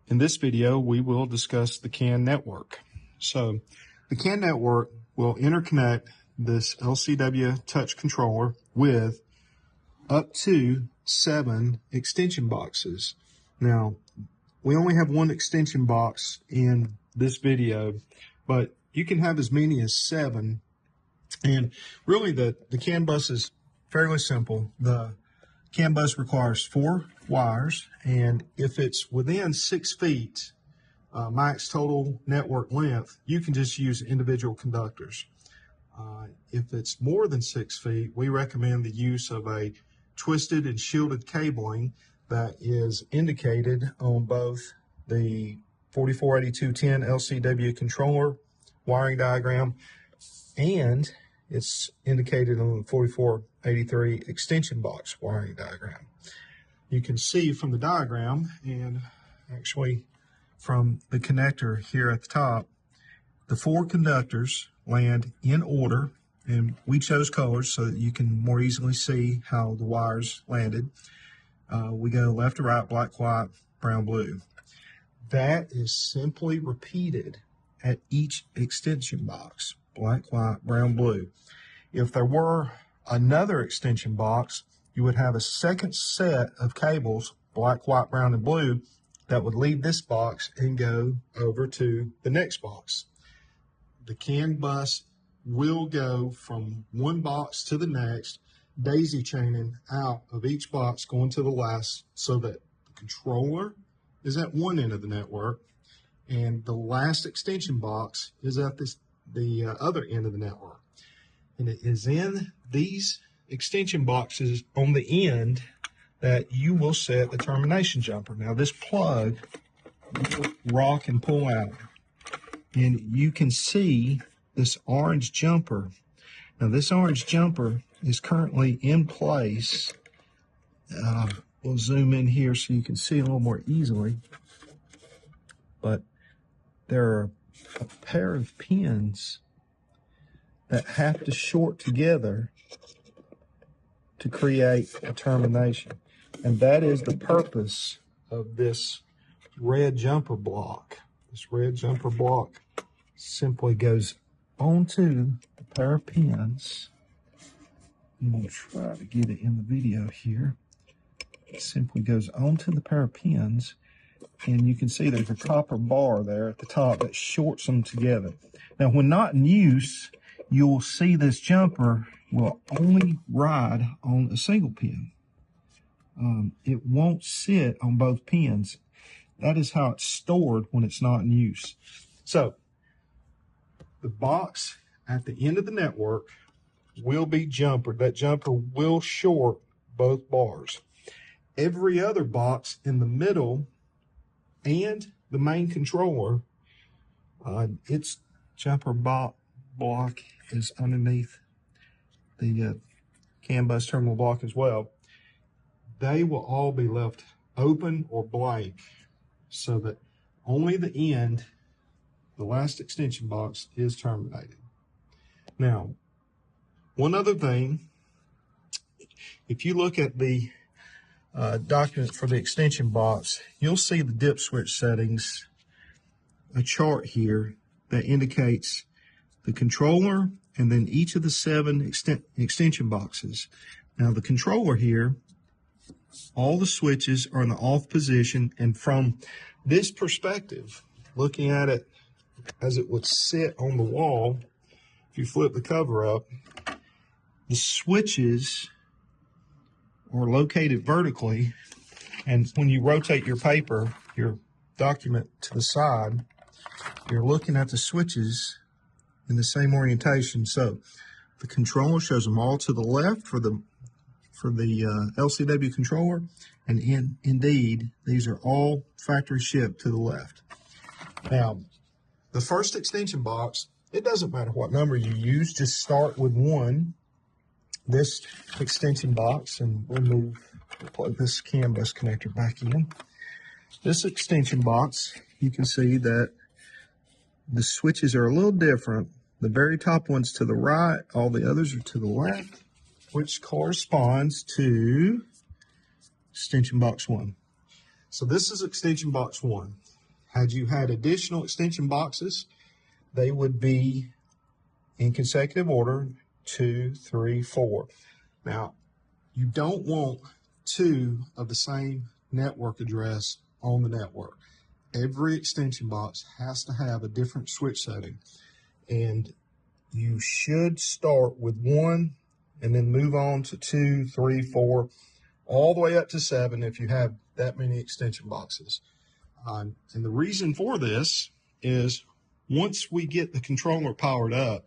In this video, we will discuss the CAN network. So the CAN network will interconnect this LCW touch controller with up to 7 extension boxes. Now, we only have one extension box in this video, but you can have as many as 7. And really the CAN bus is fairly simple. The CAN bus requires 4 wires, and if it's within 6 feet max total network length, you can just use individual conductors. If it's more than 6 feet, we recommend the use of a twisted and shielded cabling that is indicated on both the 448210 LCW controller wiring diagram, and it's indicated on the 4483 extension box wiring diagram. You can see from the diagram, and actually from the connector here at the top, the 4 conductors land in order, and we chose colors so that you can more easily see how the wires landed. We go left to right, black, white, brown, blue. That is simply repeated at each extension box, black, white, brown, blue. If there were another extension box, you would have a second set of cables, black, white, brown, and blue, that would leave this box and go over to the next box. The CAN bus will go from one box to the next, daisy chaining out of each box going to the last, so that the controller is at one end of the network and the last extension box is at the other end of the network. And it is in these extension boxes on the end that you will set the termination jumper. Now this plug will rock and pull out, and you can see this orange jumper. Now this orange jumper is currently in place. We'll zoom in here so you can see a little more easily. But there are a pair of pins that have to short together to create a termination. And that is the purpose of this red jumper block. This red jumper block simply goes onto the pair of pins. I'm going to try to get it in the video here. It simply goes onto the pair of pins, and you can see there's a copper bar there at the top that shorts them together. Now, when not in use, you'll see this jumper will only ride on a single pin. It won't sit on both pins. That is how it's stored when it's not in use. So, the box at the end of the network will be jumpered. That jumper will short both bars. Every other box in the middle and the main controller, its jumper block is underneath the CAN bus terminal block as well. They will all be left open or blank so that only the end, the last extension box, is terminated. Now, one other thing, if you look at the document for the extension box, you'll see the dip switch settings, a chart here that indicates the controller and then each of the 7 extension boxes. Now the controller here, all the switches are in the off position, and from this perspective, looking at it as it would sit on the wall, if you flip the cover up, the switches are located vertically, and when you rotate your paper, your document to the side, you're looking at the switches in the same orientation. So the controller shows them all to the left for the LCW controller, and indeed these are all factory shipped to the left. Now the first extension box, it doesn't matter what number you use, just start with 1. This extension box, and we'll plug this CAN bus connector back in. This extension box, you can see that the switches are a little different. The very top one's to the right, all the others are to the left, which corresponds to extension box 1. So this is extension box 1. Had you had additional extension boxes, they would be in consecutive order, 2, 3, 4. Now, you don't want two of the same network address on the network. Every extension box has to have a different switch setting, and you should start with 1 and then move on to 2, 3, 4, all the way up to 7 if you have that many extension boxes. And the reason for this is once we get the controller powered up,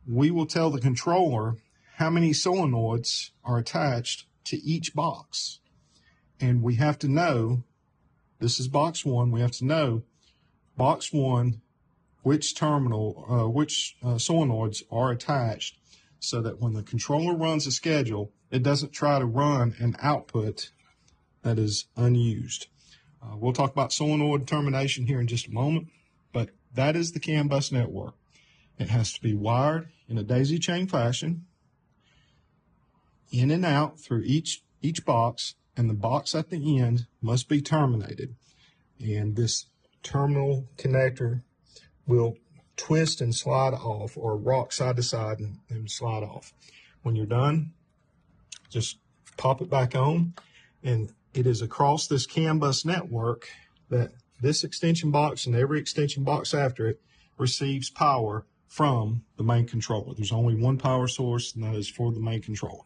we will tell the controller how many solenoids are attached to each box. And we have to know, this is box 1, we have to know box 1, which solenoids are attached, so that when the controller runs a schedule, it doesn't try to run an output that is unused. We'll talk about solenoid termination here in just a moment, but that is the CAN bus network. It has to be wired in a daisy chain fashion, in and out through each box, and the box at the end must be terminated. And this terminal connector will twist and slide off, or rock side to side and slide off. When you're done, just pop it back on, and it is across this CAN bus network that this extension box and every extension box after it receives power from the main controller. There's only one power source, and that is for the main controller.